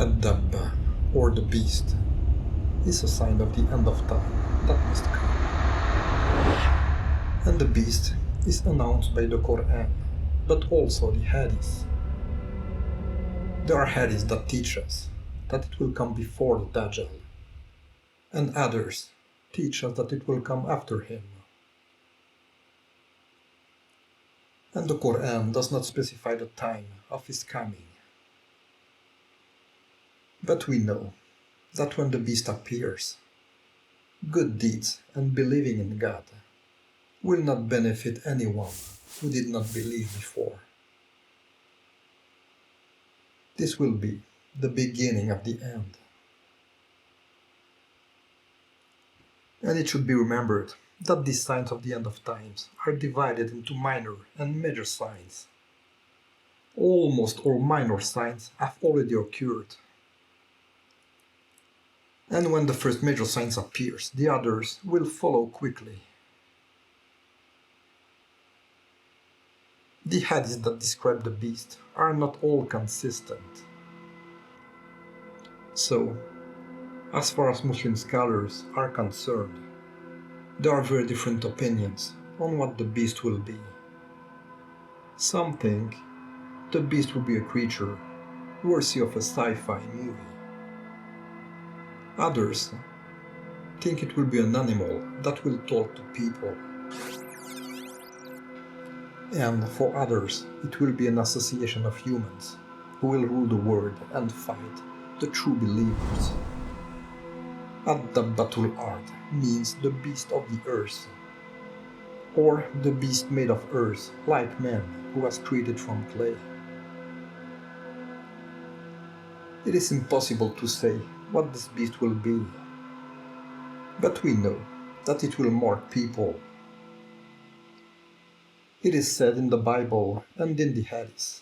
Dabbah, or the beast, is a sign of the end of time that must come. And the beast is announced by the Quran, but also the Hadith. There are Hadiths that teach us that it will come before the Dajjal, and others teach us that it will come after him. And the Quran does not specify the time of his coming. But we know that when the beast appears, good deeds and believing in God will not benefit anyone who did not believe before. This will be the beginning of the end. And it should be remembered that these signs of the end of times are divided into minor and major signs. Almost all minor signs have already occurred. And when the first major sign appears, the others will follow quickly. The hadiths that describe the beast are not all consistent. So, as far as Muslim scholars are concerned, there are very different opinions on what the beast will be. Some think the beast will be a creature worthy of a sci-fi movie. Others think it will be an animal that will talk to people. And for others, it will be an association of humans who will rule the world and fight the true believers. Dabbah-The means the beast of the earth, or the beast made of earth, like man who was created from clay. It is impossible to say what this beast will be, but we know that it will mark people. It is said in the Bible and in the Hadith.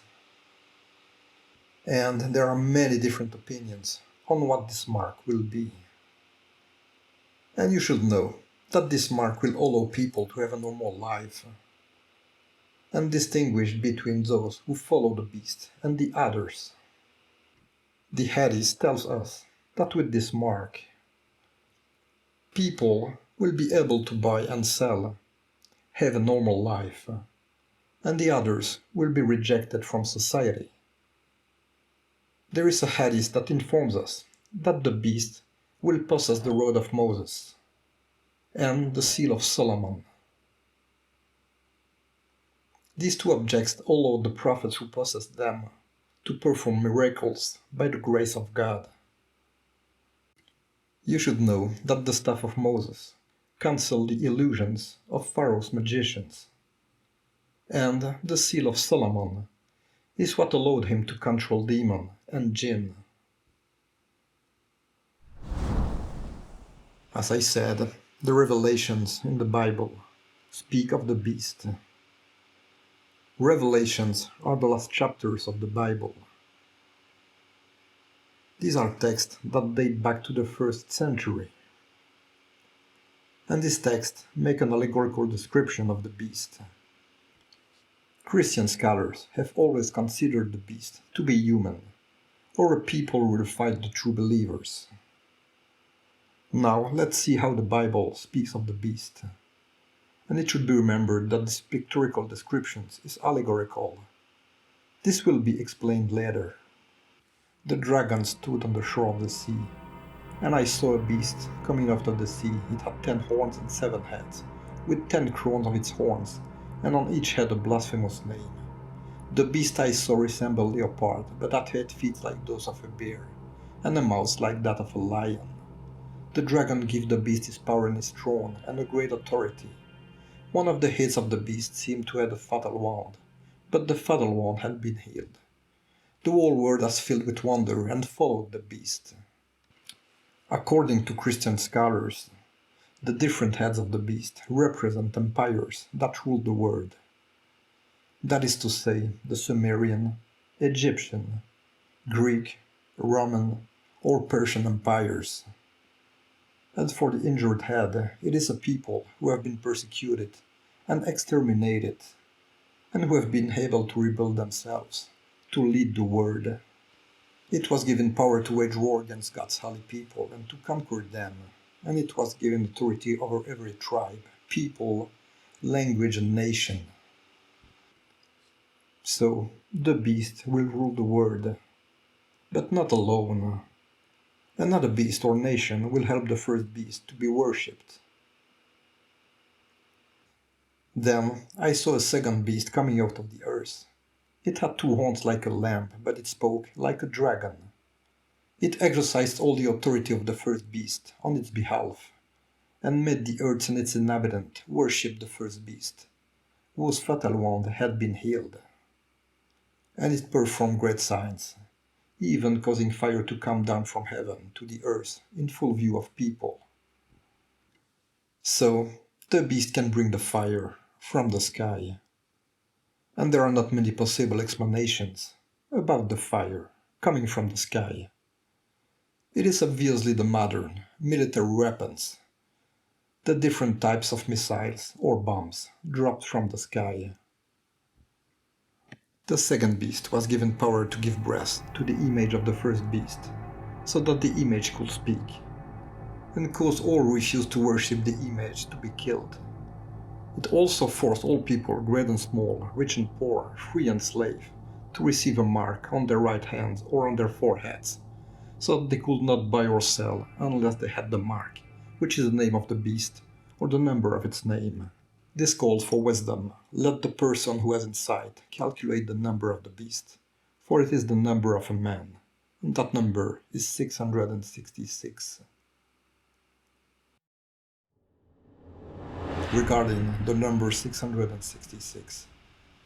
And there are many different opinions on what this mark will be. And you should know that this mark will allow people to have a normal life and distinguish between those who follow the beast and the others. The Hadith tells us that with this mark, people will be able to buy and sell, have a normal life, and the others will be rejected from society. There is a Hadith that informs us that the beast will possess the rod of Moses and the seal of Solomon. These two objects allowed the prophets who possessed them to perform miracles by the grace of God. You should know that the staff of Moses cancelled the illusions of Pharaoh's magicians, and the seal of Solomon is what allowed him to control demon and jinn. As I said, the revelations in the Bible speak of the beast. Revelations are the last chapters of the Bible. These are texts that date back to the 1st century. And these texts make an allegorical description of the beast. Christian scholars have always considered the beast to be human, or a people who will fight the true believers. Now let's see how the Bible speaks of the beast. And it should be remembered that this pictorial description is allegorical. This will be explained later. The dragon stood on the shore of the sea, and I saw a beast coming out of the sea. It had 10 horns and 7 heads, with 10 crowns of its horns, and on each head a blasphemous name. The beast I saw resembled a leopard, but it had feet like those of a bear, and a mouth like that of a lion. The dragon gave the beast his power and his throne, and a great authority. One of the heads of the beast seemed to have a fatal wound, but the fatal wound had been healed. The whole world was filled with wonder and followed the beast. According to Christian scholars, the different heads of the beast represent empires that ruled the world. That is to say, the Sumerian, Egyptian, Greek, Roman, or Persian empires. And for the injured head, it is a people who have been persecuted and exterminated, and who have been able to rebuild themselves, to lead the world. It was given power to wage war against God's holy people and to conquer them, and it was given authority over every tribe, people, language, and nation. So the beast will rule the world, but not alone. Another beast or nation will help the first beast to be worshipped. Then I saw a second beast coming out of the earth. It had two horns like a lamb, but it spoke like a dragon. It exercised all the authority of the first beast on its behalf, and made the earth and its inhabitant worship the first beast, whose fatal wound had been healed. And it performed great signs, even causing fire to come down from heaven to the earth in full view of people. So the beast can bring the fire from the sky. And there are not many possible explanations about the fire coming from the sky. It is obviously the modern military weapons, the different types of missiles or bombs dropped from the sky. The second beast was given power to give breath to the image of the first beast, so that the image could speak, and caused all who refused to worship the image to be killed. It also forced all people, great and small, rich and poor, free and slave, to receive a mark on their right hands or on their foreheads, so that they could not buy or sell unless they had the mark, which is the name of the beast, or the number of its name. This calls for wisdom. Let the person who has insight calculate the number of the beast, for it is the number of a man, and that number is 666. Regarding the number 666,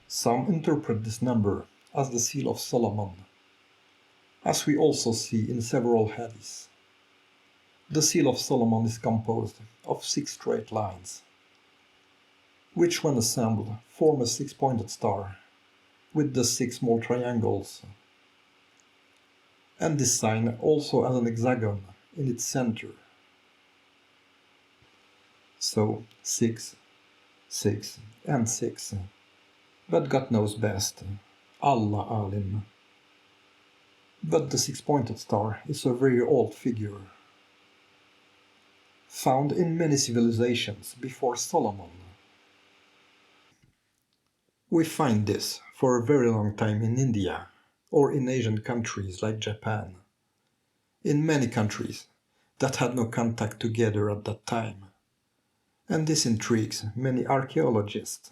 some interpret this number as the seal of Solomon, as we also see in several hadiths. The seal of Solomon is composed of 6 straight lines, which when assembled form a 6-pointed star, with the 6 small triangles. And this sign also has an hexagon in its center. So 6, 6, and 6. But God knows best. Allah Alim. But the 6-pointed star is a very old figure, found in many civilizations before Solomon. We find this for a very long time in India, or in Asian countries like Japan, in many countries that had no contact together at that time. And this intrigues many archaeologists.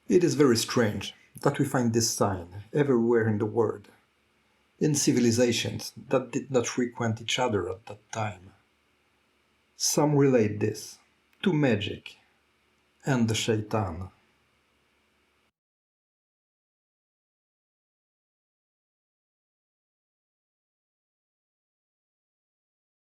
It is very strange that we find this sign everywhere in the world, in civilizations that did not frequent each other at that time. Some relate this to magic and the shaitan.